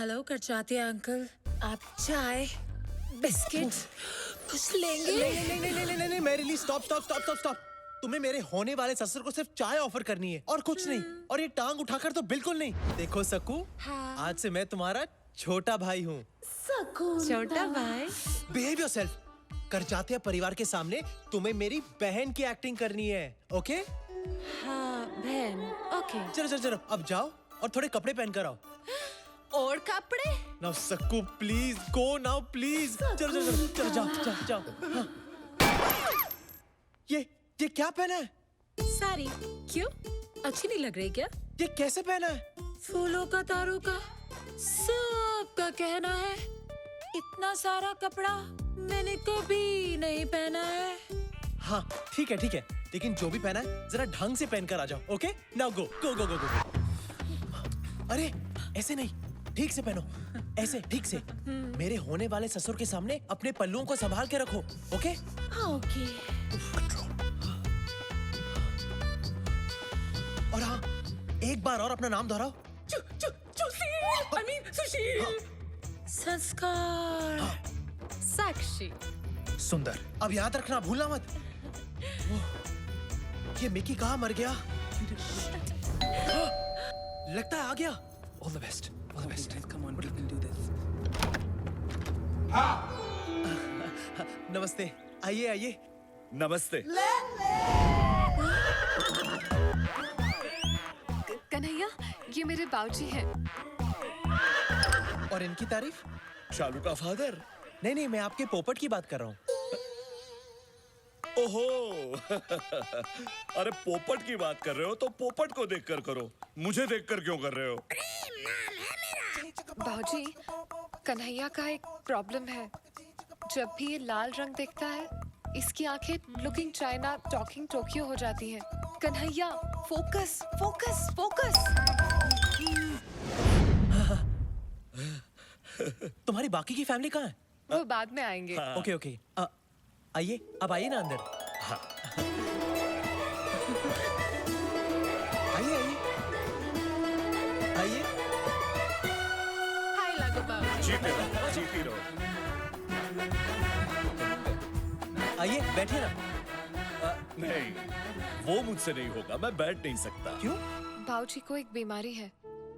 Hello करचाते uncle, आप चाय biscuit कुछ लेंगे? नहीं मेरे लिए स्टॉप। तुम्हें मेरे होने वाले ससुर को सिर्फ चाय ऑफर करनी है और कुछ नहीं। और ये टांग उठाकर तो बिल्कुल नहीं। देखो सकू, हाँ। आज से मैं तुम्हारा छोटा भाई हूँ। छोटा भाई? Behave yourself. करजातिया परिवार के सामने तुम्हें मेरी बहन की एक्टिंग करनी है, ओके? हाँ बहन, ओके। चलो अब जाओ और थोड़े कपड़े पहन कर आओ। और कपड़े? Now Sakku please go now please. चलो जाओ। हाँ। ये क्या पहना है? साड़ी। क्यों, अच्छी नहीं लग रही क्या? ये कैसे पहना है? फूलों का, तारों का, सबका कहना है इतना सारा कपड़ा मैंने कभी नहीं पहना है। हाँ ठीक है, लेकिन जो भी पहना है जरा ढंग से पहन कर आ जाओ, ओके? Now go. अरे ऐसे नहीं, ठीक से पहनो, ऐसे ठीक से। मेरे होने वाले ससुर के सामने अपने पल्लुओं को संभाल के रखो, ओके? हाँ ओके। और हाँ, एक बार और अपना नाम दोहराओ। सुशील। संस्कार। साक्षी। सुंदर। अब याद रखना, भूलना मत। ये मिकी कहाँ मर गया? लगता है आ गया। All the best. Come on, we can do this. नमस्ते, आइए। नमस्ते। कन्हैया, ये मेरे बाबूजी हैं। और इनकी तारीफ? शालू का फादर? नहीं, मैं आपके पोपट की बात कर रहा हूँ। ओहो। अरे पोपट की बात कर रहे हो तो पोपट को देखकर करो, मुझे देखकर क्यों कर रहे हो? बाबूजी, कन्हैया का एक प्रॉब्लम है। जब भी ये लाल रंग देखता है, इसकी आंखें लुकिंग चाइना टॉकिंग टोक्यो हो जाती हैं। कन्हैया, फोकस। तुम्हारी बाकी की फैमिली कहाँ है? वो बाद में आएंगे। ओके। आइए, अब आइए ना अंदर। हाँ। आइए। हाय लागो बाबू। जीती रहो। आइए, बैठिए ना। नहीं, वो मुझसे नहीं होगा, मैं बैठ नहीं सकता। क्यों? बाबूजी को एक बीमारी है।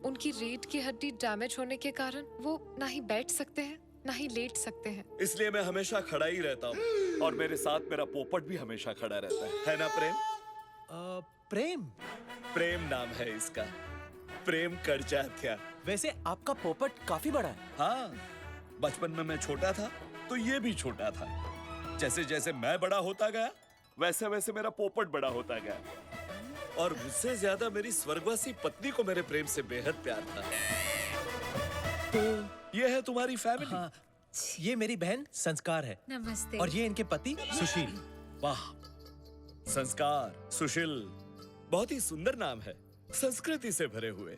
उनकी रीढ़ की हड्डी डैमेज होने के कारण वो ना ही बैठ सकते हैं, ना ही लेट सकते हैं। इसलिए मैं हमेशा खड़ा ही रहता हूँ और मेरे साथ मेरा पोपट भी हमेशा खड़ा रहता है ना प्रेम? प्रेम नाम है इसका, प्रेम करचात्या। वैसे आपका पोपट काफी बड़ा है। हाँ, बचपन में मैं छोटा था तो ये भी छोटा था। जैसे जैसे मैं बड़ा होता गया, वैसे वैसे मेरा पोपट बड़ा होता गया। और मुझसे ज्यादा मेरी स्वर्गवासी पत्नी को मेरे प्रेम से बेहद प्यार था। तो ये है तुम्हारी फैमिली। हाँ, ये मेरी बहन संस्कार है। नमस्ते। और ये इनके पति सुशील। वाह, संस्कार, सुशील, बहुत ही सुंदर नाम है, संस्कृति से भरे हुए।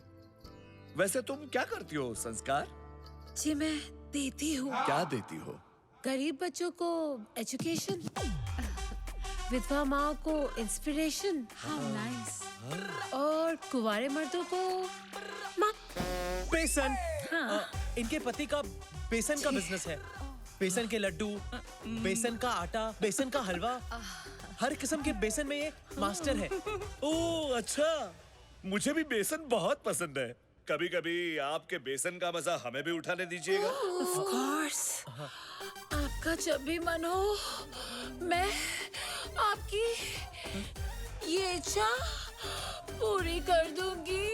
वैसे तुम क्या करती हो संस्कार? जी मैं देती हूँ। क्या देती हो? गरीब बच्चों को एजुकेशन, विधवा माँ को इंस्पिरेशन, और कुंवारे मर्दों को बेसन। हाँ। इनके पति का बेसन का बिजनेस है। बेसन के लड्डू, बेसन का आटा, बेसन का हलवा, हर किस्म के बेसन में ये मास्टर है। ओह अच्छा, मुझे भी बेसन बहुत पसंद है। कभी कभी आपके बेसन का मजा हमें भी उठाने दीजिएगा। Of course। आपका जब भी मन हो, मैं आपकी ये इच्छा पूरी कर दूंगी।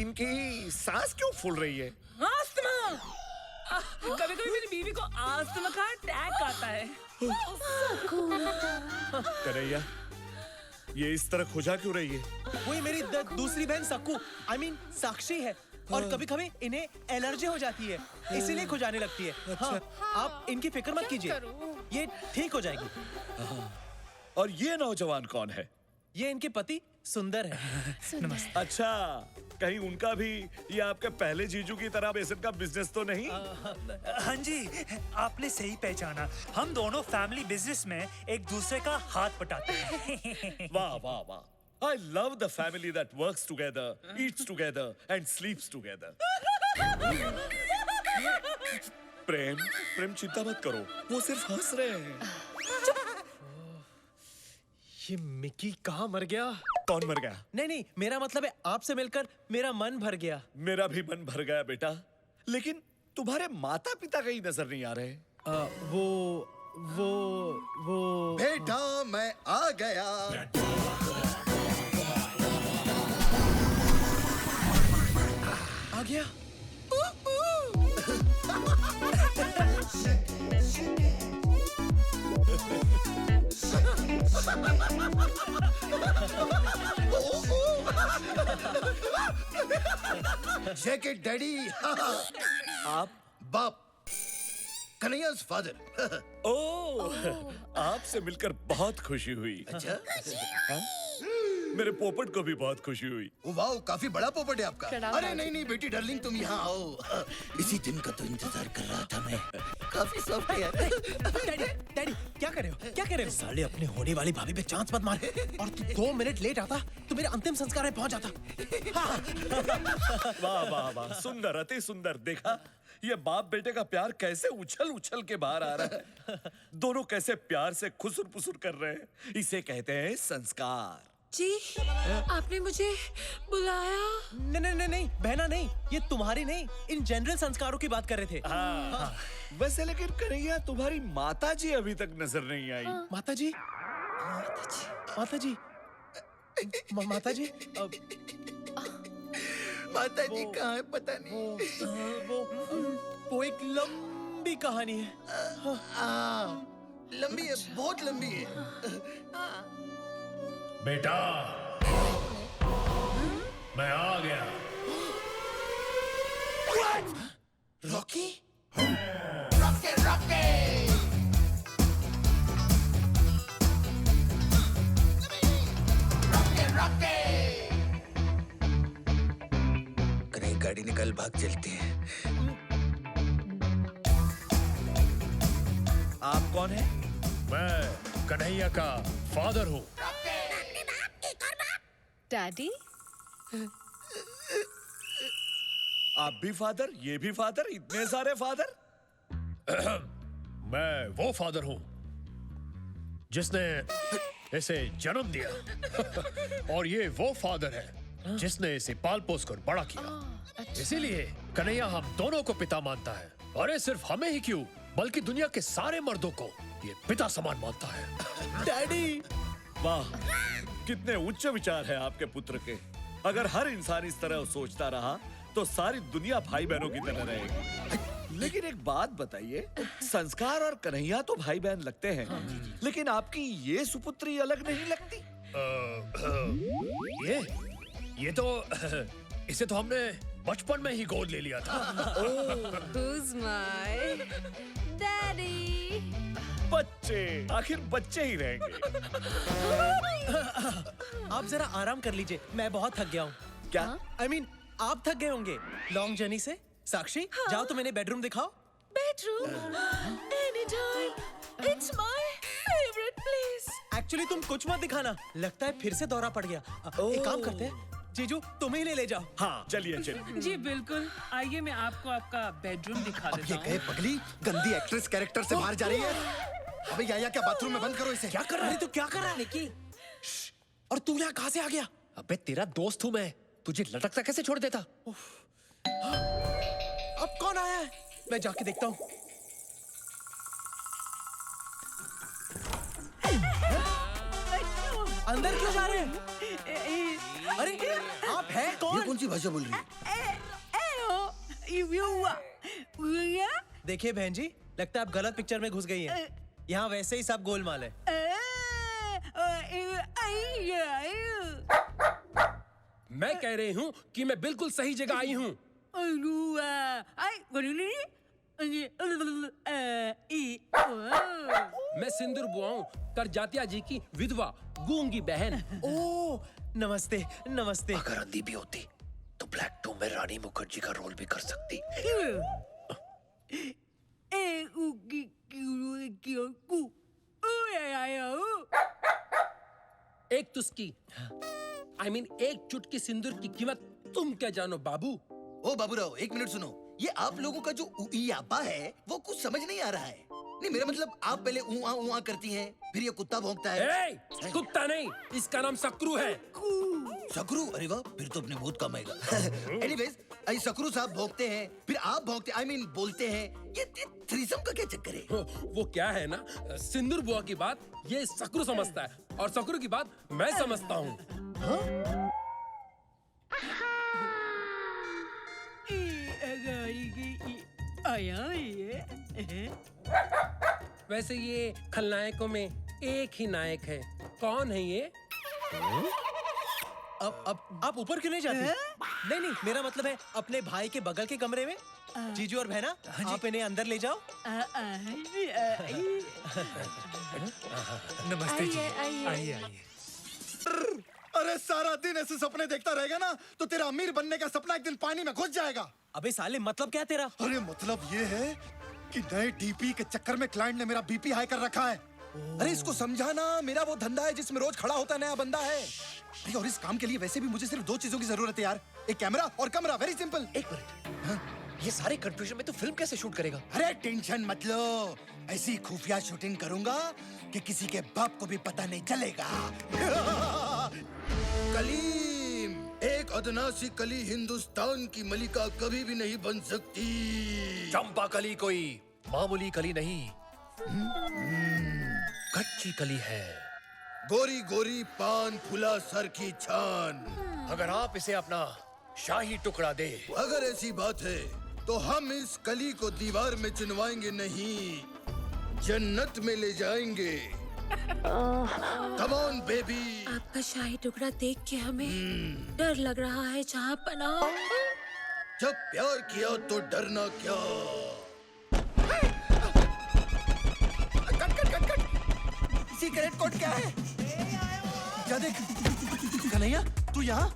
इनकी सांस क्यों फूल रही है? आस्थमा। कभी कभी मेरी बीवी को आस्थमा का अटैक आता है। कन्हैया, ये इस तरह खुजा क्यों रही है? वही मेरी दूसरी बहन सक्कू, I mean साक्षी है। और कभी कभी इन्हें एलर्जी हो जाती है, इसीलिए खुजाने लगती है। हाँ, आप इनकी फिक्र मत कीजिए, ये ठीक हो जाएगी। और ये नौजवान कौन है? ये इनके पति सुंदर है। नमस्ते। अच्छा, कहीं उनका भी ये आपके पहले जीजू की तरह बेसन का बिजनेस तो नहीं? हाँ जी, आपने सही पहचाना। हम दोनों फैमिली बिजनेस में एक दूसरे का हाथ बटाते हैं। वाह वाह वाह। I love the family that works together, eats together and sleeps together. प्रेम प्रेम चिंता मत करो, वो सिर्फ हंस रहे हैं। ये मिकी कहाँ मर गया? कौन मर गया? नहीं नहीं, मेरा मतलब है आपसे मिलकर मेरा मन भर गया। मेरा भी मन भर गया बेटा, लेकिन तुम्हारे माता पिता कहीं नजर नहीं आ रहे। वो बेटा मैं आ गया। आ गया। Jacket daddy. आप? बाप, कन्हैया's फादर। ओह, आपसे मिलकर बहुत खुशी हुई। अच्छा, मेरे पोपट को भी बहुत खुशी हुई। वाह, काफी बड़ा पोपट है आपका। प्रणाम अरे बाबू। नहीं नहीं बेटी डार्लिंग, तुम यहाँ आओ। इसी दिन का तो इंतजार कर रहा था मैं। काफी सॉफ्ट है यार। डैडी डैडी क्या कर रहे हो? क्या कर रहे हो? साले अपने होने वाली भाभी पे चांस मत मार। और तू 2 मिनट लेट आता तो मेरे अंतिम संस्कार में पहुंच जाता। वाह वाह वाह, सुंदर, अति सुंदर। देखा ये बाप बेटे का प्यार कैसे उछल उछल के बाहर आ रहा है। दोनों कैसे प्यार से खुसुर पुसुर कर रहे हैं। इसे कहते हैं संस्कार। जी, आपने मुझे बुलाया? नहीं नहीं नहीं नहीं, बहना नहीं, ये तुम्हारी नहीं, इन जनरल संस्कारों की बात कर रहे थे। हाँ। वैसे लेकिन कन्हैया, तुम्हारी माता जी अभी तक नजर नहीं आई। माता जी, माता जी, माता जी, माता जी कहाँ है पता नहीं। वो एक लंबी कहानी है। लंबी है, बहुत लंबी है। बेटा, मैं आ गया। रॉकी? कहीं गाड़ी निकल, भाग चलते हैं। आप कौन है? मैं कन्हैया का फादर हूँ। डैडी, आप भी फादर, ये भी फादर, इतने सारे फादर। मैं वो फादर हूँ जिसने इसे जन्म दिया और ये वो फादर है जिसने इसे पाल पोस कर बड़ा किया। इसीलिए कन्हैया हम दोनों को पिता मानता है। और ये सिर्फ हमें ही क्यों, बल्कि दुनिया के सारे मर्दों को ये पिता समान मानता है। डैडी, वाह, कितने उच्च विचार है आपके पुत्र के। अगर हर इंसान इस तरह सोचता रहा तो सारी दुनिया भाई बहनों की तरह रहेगी। लेकिन एक बात बताइए, संस्कार और कन्हैया तो भाई बहन लगते हैं, लेकिन आपकी ये सुपुत्री अलग नहीं लगती? ये तो इसे तो हमने बचपन में ही गोद ले लिया था। Who's my daddy? बच्चे, आखिर बच्चे ही रहेंगे। आप जरा आराम कर लीजिए, मैं बहुत थक गया हूँ। क्या? I mean, आप थक गए होंगे लॉन्ग जर्नी से। साक्षी, जाओ तो मैंने बेडरूम दिखाओ। Bedroom? Anytime. It's my favorite place. Actually तुम कुछ मत दिखाना, लगता है फिर से दौरा पड़ गया। एक काम करते हैं, जीजू तुम ही ले जाओ। हाँ, चलिए चलिए। जी बिल्कुल, आइए मैं आपको आपका बेडरूम दिखा अब देता ये हूँ। कहे पगली, गंदी एक्ट्रेस कैरेक्टर से बाहर जा रही है। अबे या क्या बाथरूम में बंद करो इसे। क्या कर रहा है तू? क्या कर रहा है निकी? और तू यहाँ कहाँ से आ गया? अबे तेरा दोस्त हूँ मैं, तुझे लटकता कैसे छोड़ देता? अब कौन आया है? मैं जाके देखता हूँ। अंदर क्यों जा रहे हैं? अरे आप हैं ये कौन? कौन सी भाषा बोल रही है? देखिए बहन जी, लगता है आप गलत पिक्चर में घुस गई हैं। यहाँ वैसे ही सब गोलमाल है। मैं कह रही हूँ कि मैं बिल्कुल सही जगह आई हूँ। मैं सिंदूर बुआऊं, करजातिया जी की विधवा गूंगी बहन। ओह, नमस्ते नमस्ते। अगर अंधी भी होती तो ब्लैक टू में रानी मुखर्जी का रोल भी कर सकती। एक तुस्की, I mean, एक चुटकी सिंदूर की कीमत तुम क्या जानो बाबू? ओ बाबूराव, एक मिनट सुनो। ये आप लोगों का जो उइयापा है वो कुछ समझ नहीं आ रहा है। नहीं, मेरा मतलब आप पहले ऊआ करती हैं, फिर ये कुत्ता भौंकता है। ए, कुत्ता नहीं, इसका नाम सक्रू है। सकरू? अरे वाह, फिर तो अपने बहुत कम आएगा। एनीवेज, सकरू साहब भौंकते हैं, फिर आप भौंकते, आई मीन बोलते हैं। ये थ्रीसम का क्या चक्कर है? वो क्या है ना, सिंदूर बुआ की बात ये सक्रू समझता है और सक्रू की बात मैं समझता हूँ। वैसे ये खलनायकों में एक ही नायक है, कौन है ये? अब आप ऊपर क्यों नहीं जाती? नहीं नहीं, मेरा मतलब है अपने भाई के बगल के कमरे में। जीजू और बहना, आप इन्हें अंदर ले जाओ। नमस्ते जी। आइए। अरे सारा दिन ऐसे सपने देखता रहेगा ना तो तेरा अमीर बनने का सपना एक दिन पानी में घुस जाएगा। अबे साले, मतलब क्या तेरा? अरे मतलब ये है कि नए डीपी के चक्कर में क्लाइंट ने मेरा बीपी हाई कर रखा है। अरे इसको समझाना, मेरा वो धंधा है जिसमें रोज खड़ा होता नया बंदा है। अरे और इस काम के लिए वैसे भी मुझे सिर्फ 2 चीजों की जरूरत है यार, एक कैमरा और कमरा। Very simple. एक मिनट, ये सारे कंफ्यूजन में तो फिल्म कैसे शूट करेगा? अरे टेंशन मत लो, ऐसी खुफिया शूटिंग करूंगा कि किसी के बाप को भी पता नहीं चलेगा। कलीम, एक अदना सी कली हिंदुस्तान की मलिका कभी भी नहीं बन सकती। चंपा कली कोई मामूली कली नहीं, कच्ची कली है। गोरी गोरी पान फुला सर की छान। अगर आप इसे अपना शाही टुकड़ा दे। अगर ऐसी बात है तो हम इस कली को दीवार में चुनवाएंगे नहीं, जन्नत में ले जाएंगे। Come on baby. आपका शाही टुकड़ा देख के हमें डर लग रहा है जहाँ पना। जब प्यार किया तो डरना क्या। सीक्रेट कोड क्या है? क्या देख कन्हैया, तू यहाँ?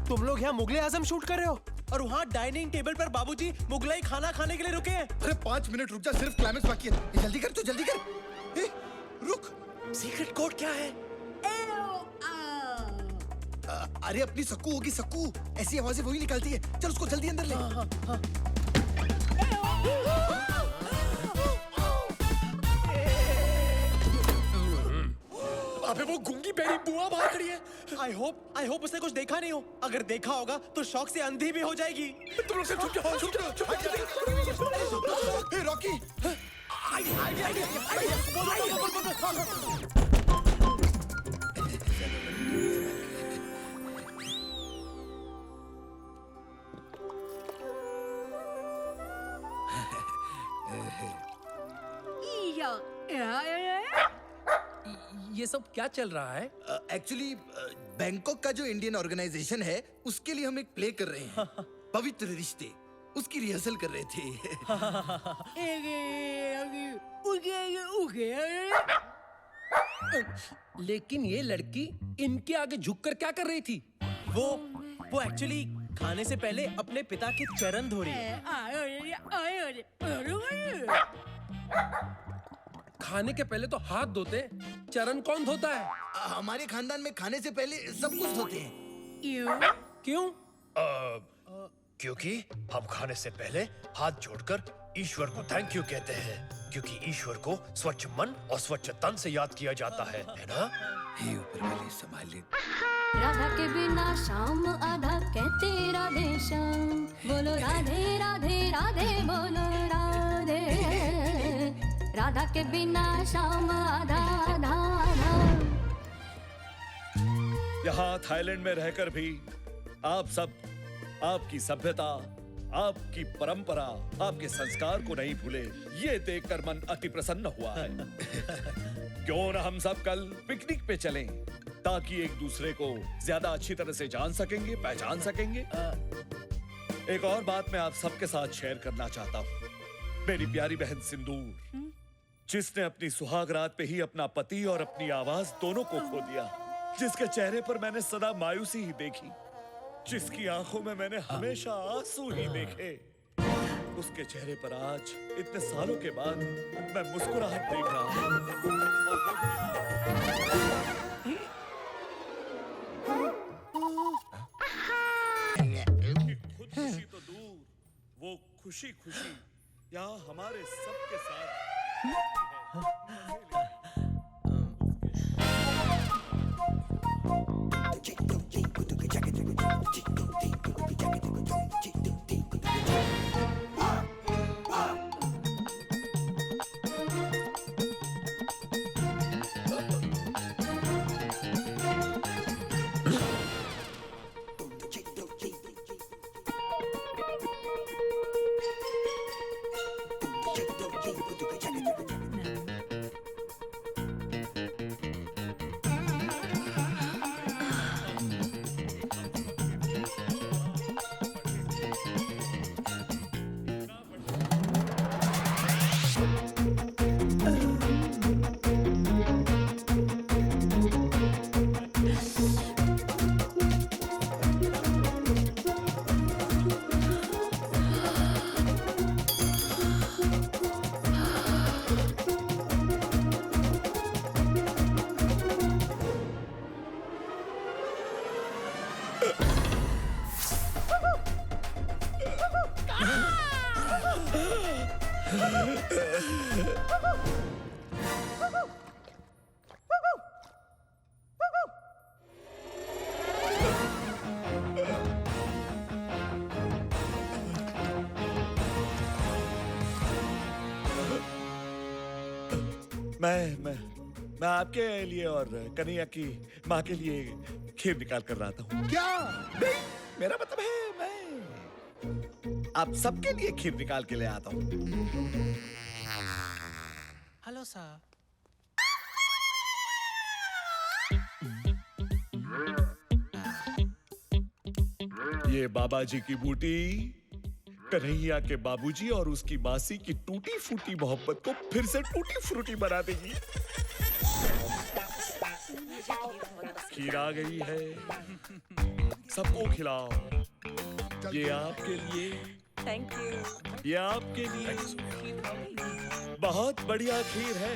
तुम लोग यहाँ मुगले आजम शूट कर रहे हो और वहाँ डाइनिंग टेबल पर बाबूजी मुगलाई खाना खाने के लिए रुके हैं। अरे 5 मिनट रुक जा, सिर्फ क्लाइमेक्स बाकी है। ये जल्दी कर, तू जल्दी कर। ए, रुक। सीक्रेट कोड क्या है? अरे अपनी सक्कू होगी, सक्कू ऐसी आवाजें वही निकालती है। चल उसको जल्दी अंदर ले। अबे वो गूंगी बेरी बुआ बाहर खड़ी है। आई होप उसने कुछ देखा नहीं हो। अगर देखा होगा तो शौक से अंधी भी हो जाएगी। तुम लोग सब चुप जाओ, चुप जाओ। ए रॉकी, ये सब क्या चल रहा है? एक्चुअली बैंकॉक का जो इंडियन ऑर्गेनाइजेशन है उसके लिए हम एक प्ले कर रहे हैं, पवित्र रिश्ते। उसकी रिहर्सल कर रहे थे। लेकिन ये लड़की इनके आगे झुककर क्या कर रही थी? वो एक्चुअली खाने से पहले अपने पिता के चरण धो रही है। खाने के पहले तो हाथ धोते, चरण कौन धोता है? हमारे खानदान में खाने से पहले सब कुछ धोते हैं। क्यों? क्योंकि हम खाने से पहले हाथ जोड़कर ईश्वर को थैंक यू कहते हैं, क्योंकि ईश्वर को स्वच्छ मन और स्वच्छ तन से याद किया जाता है ना? हे ऊपर वाले संभाल ले। राधा के बिना शाम आधा कहते राधे श्याम, बोलो राधे राधे राधे बोलो राधे। राधा के बिना शाम आधा आधा आधा। यहाँ थाईलैंड में रहकर भी आप सब आपकी सभ्यता, आपकी परंपरा, आपके संस्कार को नहीं भूले, ये देखकर मन अति प्रसन्न हुआ है। क्यों न हम सब कल पिकनिक पे चलें, ताकि एक दूसरे को ज्यादा अच्छी तरह से जान सकेंगे, पहचान सकेंगे। एक और बात मैं आप सबके साथ शेयर करना चाहता हूँ। मेरी प्यारी बहन सिंदूर, जिसने अपनी सुहाग रात पे ही अपना पति और अपनी आवाज दोनों को खो दिया, जिसके चेहरे पर मैंने सदा मायूसी ही देखी, जिसकी आंखों में मैंने हमेशा आंसू ही देखे, उसके चेहरे पर आज इतने सालों के बाद मैं मुस्कुराहट देख रहा हूँ। खुद खुशी तो दूर, खुशी खुशी यहाँ हमारे सबके साथ मैं आपके लिए और कन्हैया की माँ के लिए खीर निकाल कर रहा था। क्या? नहीं, मेरा मतलब है मैं आप सबके लिए खीर निकाल के ले आता हूँ। Hello sir. ये बाबा जी की बूटी कन्हैया के बाबूजी और उसकी मासी की टूटी फूटी मोहब्बत को फिर से टूटी फ्रूटी बना देगी। खीर आ गई है, सबको खिलाओ। ये आपके लिए, थैंक यू। ये आपके लिए बहुत बढ़िया खीर है।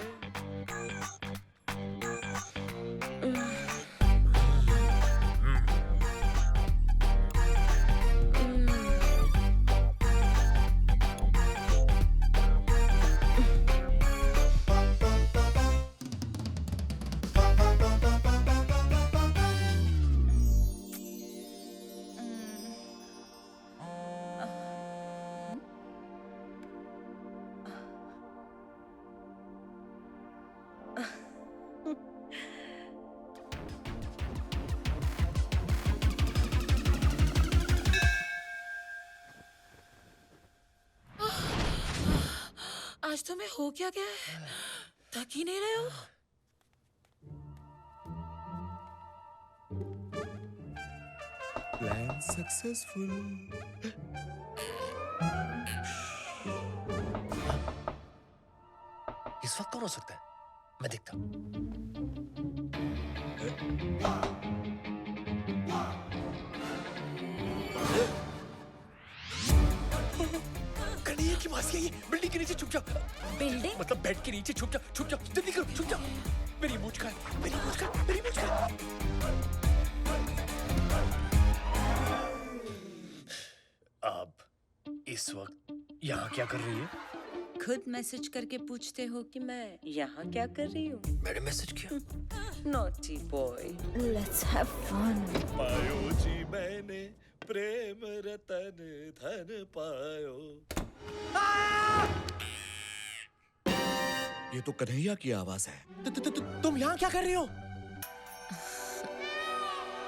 आज तुम्हें हो क्या गया है? थक ही नहीं रहे हो? Plan successful. इस वक्त कौन हो सकता है? मैं देखता हूँ। कन्हैया की मासी है ये। बिल्डिंग के नीचे छुप जाओ। बिल्डिंग? मतलब बेड के नीचे छुप जाओ, छुप जाओ, जल्दी करो, छुप जाओ। मेरी मूंछ का है, मेरी मूंछ का, मेरी मूंछ का। अब इस वक्त यहाँ क्या कर रही है? खुद मैसेज करके पूछते हो कि मैं यहाँ क्या कर रही हूँ? मैंने मैसेज किया। Naughty boy. Let's have fun. पायो जी मैंने प्रेम रतन धन पायो। ये तो कन्हैया की आवाज है। तुम यहाँ क्या कर रही हो?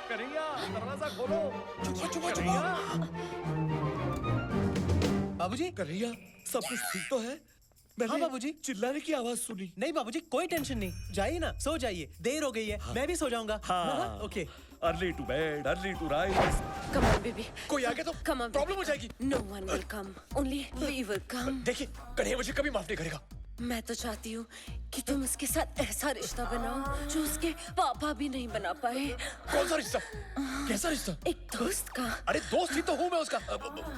कन्हैया दरवाजा खोलो। चुप चुप। बाबूजी, कन्हैया सब कुछ ठीक तो है? मैंने हाँ बाबूजी। चिल्लाने की आवाज सुनी। नहीं बाबूजी, कोई टेंशन नहीं। जाइए ना, सो जाइए, देर हो गई है। मैं भी सो जाऊंगा। हाँ। Okay. Early to bed, early to rise. Come on, baby. कोई आ गया तो Come on, प्रॉब्लम हो जाएगी। No one will come. Only we will come. देखिए, कन्हैया मुझे कभी माफ नहीं करेगा। मैं तो चाहती हूँ कि तुम उसके साथ ऐसा रिश्ता बनाओ जो उसके पापा भी नहीं बना पाए। कौन सा रिश्ता? कैसा रिश्ता? एक दोस्त का। अरे दोस्त ही तो हूँ मैं उसका।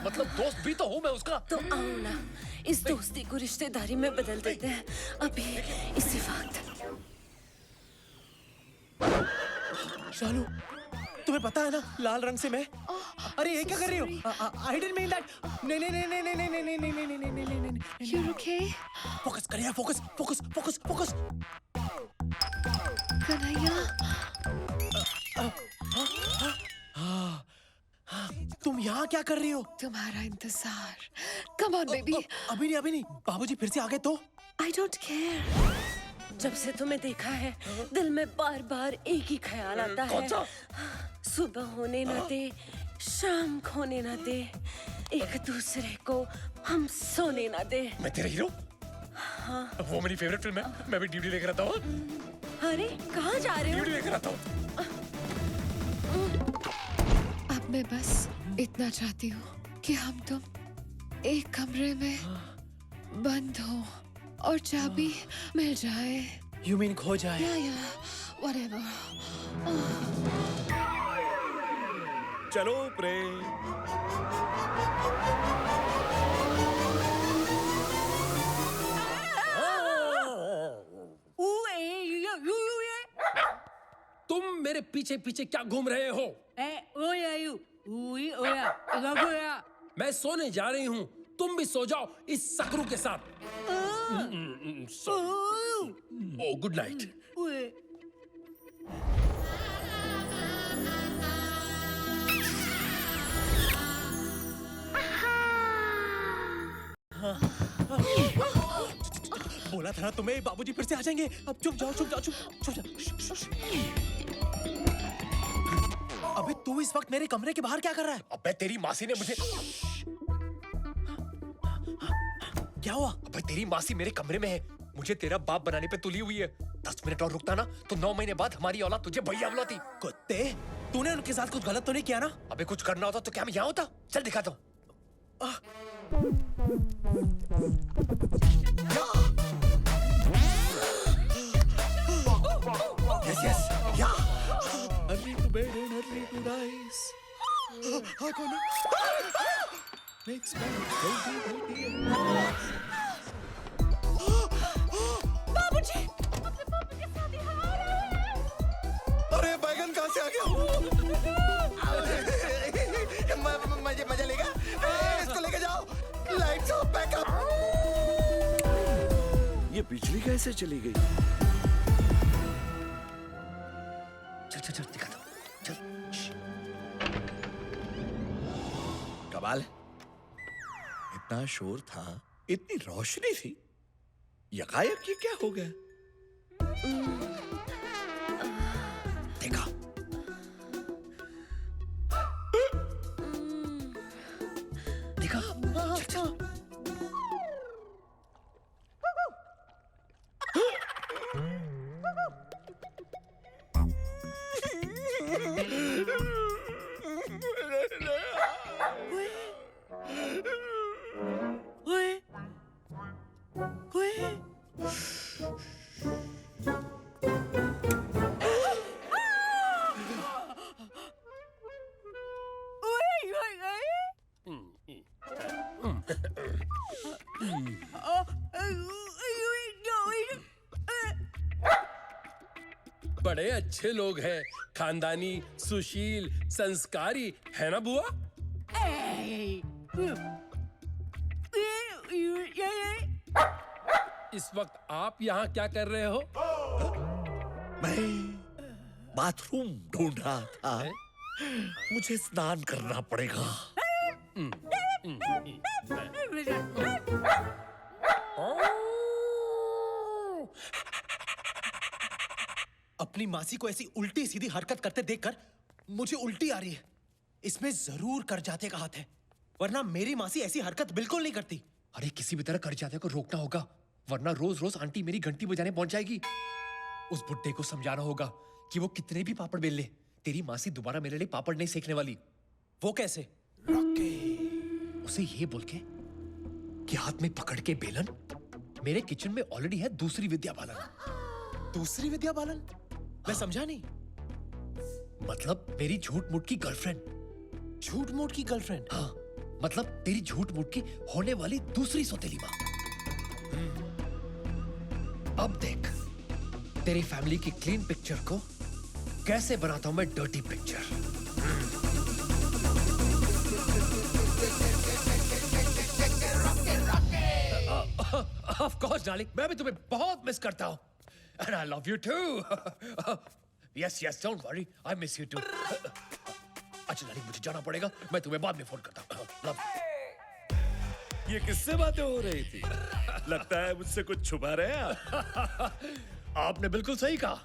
मतलब दोस्त भी तो हूँ मैं उसका। तो आओ ना, इस दोस्ती को रिश्तेदारी में बदल देते हैं अभी इसी वक्त। शालू, तुम्हें पता है ना लाल रंग से मैं अरे ये क्या कर रही हो आई डिडंट मीन दैट नहीं नहीं नहीं नहीं नहीं नहीं नहीं नहीं नहीं नहीं नहीं नहीं नहीं You're okay? फोकस करिए focus focus focus focus Kanhaiya, तुम यहाँ क्या कर रही हो तुम्हारा इंतजार। Come on, baby. अभी नहीं बाबूजी फिर से आ गए तो I don't care. जब से तुम्हें देखा है दिल में बार बार एक ही ख्याल आता है। सुबह होने न दे, शाम खोने न दे, एक दूसरे को हम सोने न दे। मैं तेरा हीरो? हाँ। वो मेरी फेवरेट फिल्म है। मैं भी ड्यूटी लेकर आता हूँ। अरे कहाँ जा रहे हो? ड्यूटी लेकर आता हूँ। अब मैं बस इतना चाहती हूँ कि हम तुम एक कमरे में बंद हो और चाबी मिल जाए। यू मीन खो जाए या whatever. चलो प्रेम। तुम मेरे पीछे पीछे क्या घूम रहे हो? मैं सोने जा रही हूँ, तुम भी सो जाओ इस सकरू के साथ। ओ गुड नाइट। बोला था ना तुम्हें बाबूजी फिर से आ जाएंगे अब चुप जाओ चुप जाओ अबे तू इस वक्त मेरे कमरे के बाहर क्या कर रहा है अबे तेरी मासी ने मुझे क्या हुआ अबे तेरी मासी मेरे कमरे में है मुझे तेरा बाप बनाने पे तुली हुई है 10 मिनट और रुकता ना तो 9 महीने बाद हमारी औलाद तुझे भैया बुलाती कुत्ते तूने उनके साथ कुछ गलत तो नहीं किया ना अबे कुछ करना होता तो क्या मैं यहाँ होता चल दिखाता हूँ yes yeah early to bed and early to rise हाँ कौन है makes me healthy बाबूजी अपने पापा के साथ यहाँ आ रहे हैं। अरे बैगन कहाँ से आ गया मजा लेगा इसको लेके जाओ लाइट्स ऑफ बैकअप ये बिजली कैसे चली गई चल दिखाता हूँ चल कमाल है इतना शोर था इतनी रोशनी थी यकायक ये क्या हो गया देखा देखा चल बड़े अच्छे लोग हैं, खानदानी, सुशील, संस्कारी, है ना बुआ? इस वक्त आप यहाँ क्या कर रहे हो? मैं बाथरूम ढूंढ रहा था मुझे स्नान करना पड़ेगा अपनी मासी को ऐसी उल्टी सीधी हरकत करते देखकर मुझे उल्टी आ रही है इसमें जरूर कर जाते का हाथ है वरना मेरी मासी ऐसी हरकत बिल्कुल नहीं करती अरे किसी भी तरह कर जाते को रोकना होगा वरना रोज रोज आंटी मेरी घंटी बजाने पहुंच जाएगी उस बुड्ढे को समझाना होगा कि वो कितने भी पापड़ बेल ले तेरी मासी दोबारा मेरे लिए पापड़ नहीं सेकने वाली वो कैसे उसे ये बोल के कि हाथ में पकड़ के बेलन मेरे किचन में ऑलरेडी है दूसरी विद्या बालन दूसरी विद्या बालन मैं समझा नहीं मतलब मेरी झूठ मूठ की गर्लफ्रेंड झूठ मूठ की गर्लफ्रेंड हाँ मतलब तेरी झूठ मूठ की होने वाली दूसरी सौतेली माँ अब देख तेरी फैमिली की क्लीन पिक्चर को कैसे बनाता हूं मैं dirty picture. Of course darling, मैं भी तुम्हें बहुत मिस करता हूं। And I love you too. Yes yes, don't worry, I miss you too. अच्छा डार्लिंग, मुझे जाना पड़ेगा, मैं तुम्हें बाद में फोन करता हूं। Love you. ये किससे बातें हो रही थी? लगता है मुझसे कुछ छुपा रहे हैं आप। आपने बिल्कुल सही कहा,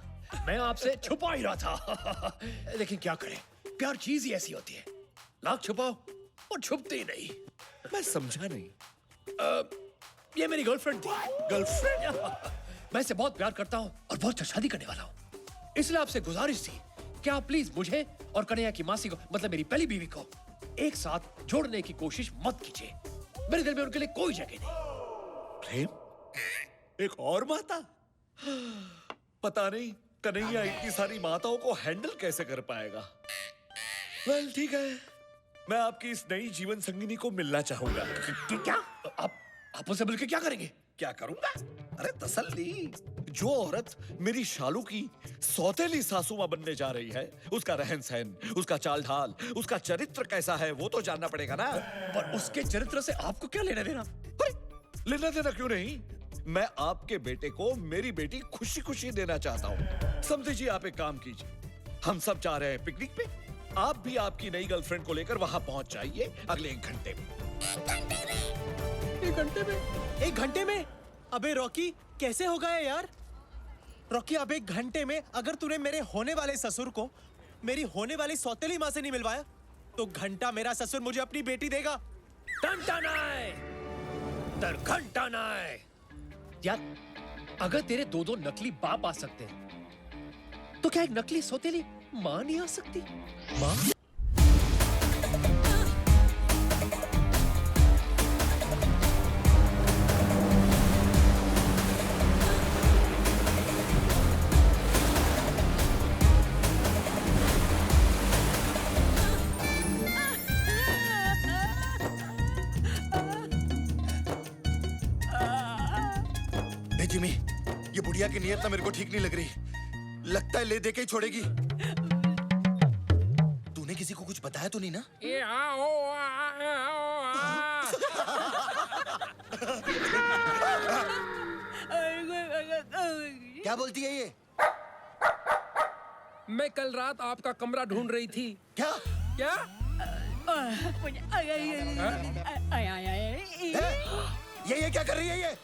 मैं आपसे छुपा ही रहा था। लेकिन क्या करें, प्यार चीज ही ऐसी होती है, लाख छुपाओ और छुपती ही नहीं। मैं समझा नहीं। ये मेरी गर्लफ्रेंड थी। गर्लफ्रेंड? मैं इसे बहुत प्यार करता हूँ और बहुत जल्द शादी करने वाला हूँ। इसलिए आपसे गुजारिश थी कि आप प्लीज मुझे और कन्हैया की मासी को, मतलब मेरी पहली बीवी को, एक साथ जोड़ने की कोशिश मत कीजिए। मेरे दिल में उनके लिए कोई जगह नहीं। प्रेम? एक और माता? पता नहीं कन्हैया इतनी सारी माताओं को हैंडल कैसे कर पाएगा। वेल ठीक है, मैं आपकी इस नई जीवन संगिनी को मिलना चाहूंगा। क्या आप उनसे मिलकर क्या करेंगे? क्या करूंगा? अरे तसल्ली। जो औरत मेरी शालू की सौतेली सासू मां बनने जा रही है, उसका रहन सहन, उसका चाल ढाल, उसका चरित्र कैसा है, वो तो जानना पड़ेगा ना। पर उसके चरित्र से आपको क्या लेना देना? लेना देना क्यों नहीं? मैं आपके बेटे को मेरी बेटी खुशी खुशी देना चाहता हूँ। समझिए, आप एक काम कीजिए, हम सब जा रहे हैं पिकनिक पे, आप भी आपकी नई गर्लफ्रेंड को लेकर वहां पहुंच जाइए अगले 1 घंटे में। 1 घंटे में? 1 घंटे में? अबे रॉकी, कैसे होगा ये यार? रॉकी, अब 1 घंटे में अगर तूने मेरे होने वाले ससुर को मेरी होने वाली सौतेली माँ से नहीं मिलवाया, तो घंटा मेरा ससुर मुझे अपनी बेटी देगा। घंटा नाय, घंटा नाय। यार, अगर तेरे 2 नकली बाप आ सकते हैं, तो क्या एक नकली सौतेली माँ नहीं आ सकती? माँ? जिमी, ये बुढ़िया की नीयत ना मेरे को ठीक नहीं लग रही। लगता है ले दे के ही छोड़ेगी। तूने किसी को कुछ बताया तो नहीं ना? क्या बोलती है ये? मैं कल रात आपका कमरा ढूंढ रही थी। क्या? क्या? ये क्या कर रही है ये?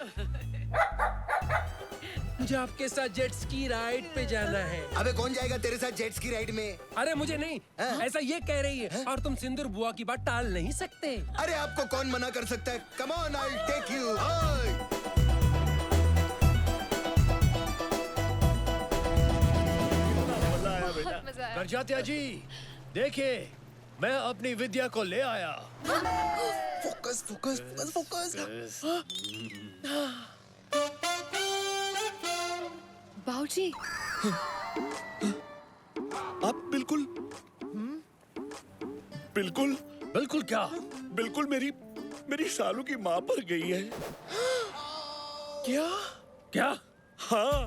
मुझे आपके साथ जेट स्की राइड पे जाना है। अबे कौन जाएगा तेरे साथ जेट स्की राइड में? अरे मुझे नहीं, ऐसा ये कह रही है। और तुम सिंदूर बुआ की बात टाल नहीं सकते। अरे आपको कौन मना कर सकता है? Come on, I will take you. Karjatya ji, देखिए, मैं अपनी विद्या को ले आया। Focus focus focus focus. बाबूजी, आप बिल्कुल बिल्कुल बिल्कुल क्या? बिल्कुल मेरी शालू की माँ पर गई है। क्या? क्या? हाँ,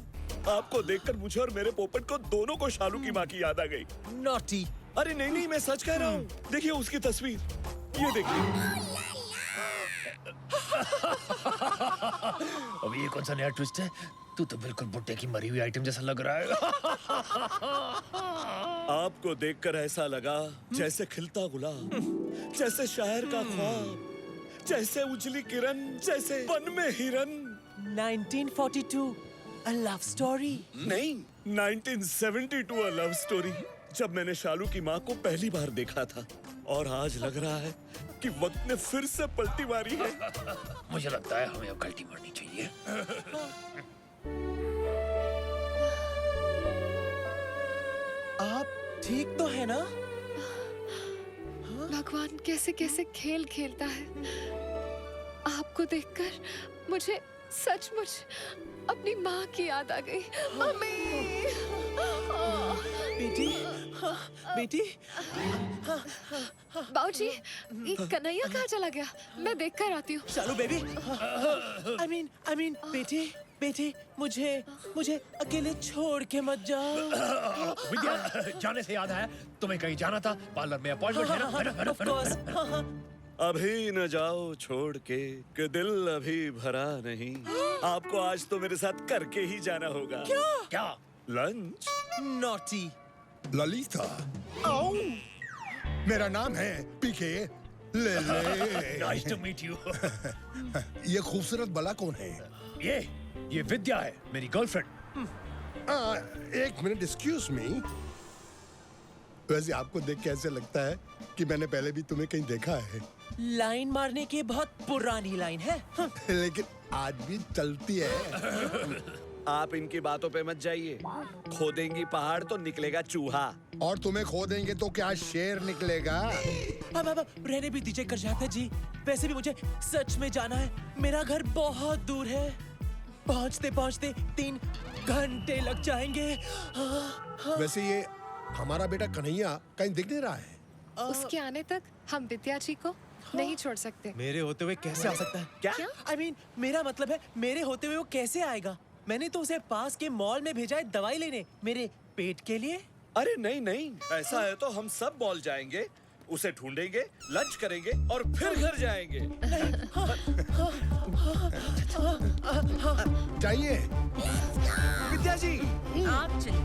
आपको देखकर मुझे और मेरे पोपट को दोनों को शालू की माँ की याद आ गई। नॉटी। अरे नहीं, मैं सच कह रहा हूँ। देखिए उसकी तस्वीर, ये देखिए। अब ये कौन सा नया ट्विस्ट है? तू तो बिल्कुल बुट्टे की मरी हुई आइटम जैसा लग रहा है। आपको देखकर ऐसा लगा जैसे खिलता गुलाब, जैसे शायर का ख्वाब, जैसे उजली किरण, जैसे वन में हिरन। 1942, a love story? नहीं, 1972 a love story। जब मैंने शालू की माँ को पहली बार देखा था, और आज लग रहा है कि वक्त ने फिर से पलटी मारी है। मुझे लगता है हमें अब गलती मारनी चाहिए। आप ठीक तो है ना? भगवान कैसे कैसे खेल खेलता है। आपको देखकर मुझे सचमुच अपनी माँ की याद आ गई। मम्मी! बेटी, बेटी। बाबूजी, ये कन्हैया कहाँ चला गया? मैं देख कर आती हूँ। शालू बेबी। I mean, बेटी। बेटे मुझे अकेले छोड़ के मत जाओ। विद्या, जाने से याद आया, तुम्हें कहीं जाना था, पार्लर में अपॉइंटमेंट है ना? Of course, हाँ। अभी न जाओ छोड़ के कि दिल अभी भरा नहीं। आपको आज तो मेरे साथ करके ही जाना होगा। क्या? लंच? Naughty। ललिता, मेरा नाम है पीके ले ले। Nice to meet you. ये खूबसूरत बला कौन है? ये विद्या है, मेरी गर्लफ्रेंड। एक मिनट, एक्सक्यूज मी। वैसे आपको देख के ऐसे लगता है कि मैंने पहले भी तुम्हें कहीं देखा है। लाइन मारने की बहुत पुरानी लाइन है। हाँ। लेकिन आज भी चलती है। आप इनकी बातों पे मत जाइए। खोदेंगी पहाड़ तो निकलेगा चूहा। और तुम्हें खो देंगे तो क्या शेर निकलेगा? अब रहने भी दीजिए कर जाते जी। वैसे भी मुझे सच में जाना है। मेरा घर बहुत दूर है। पहुंचते पहुंचते 3 घंटे लग जाएंगे। वैसे ये हमारा बेटा कन्हैया कहीं दिख नहीं रहा है। उसके आने तक हम विद्या जी को नहीं छोड़ सकते। मेरे होते हुए कैसे आ सकता है? क्या? I mean, मेरा मतलब है मेरे होते हुए वो कैसे आएगा? मैंने तो उसे पास के मॉल में भेजा है दवाई लेने, मेरे पेट के लिए। अरे नहीं नहीं, ऐसा है तो हम सब मॉल जाएंगे, उसे ढूंढेंगे, लंच करेंगे और फिर घर जाएंगे। चाहिए? विद्या जी, आप चिंता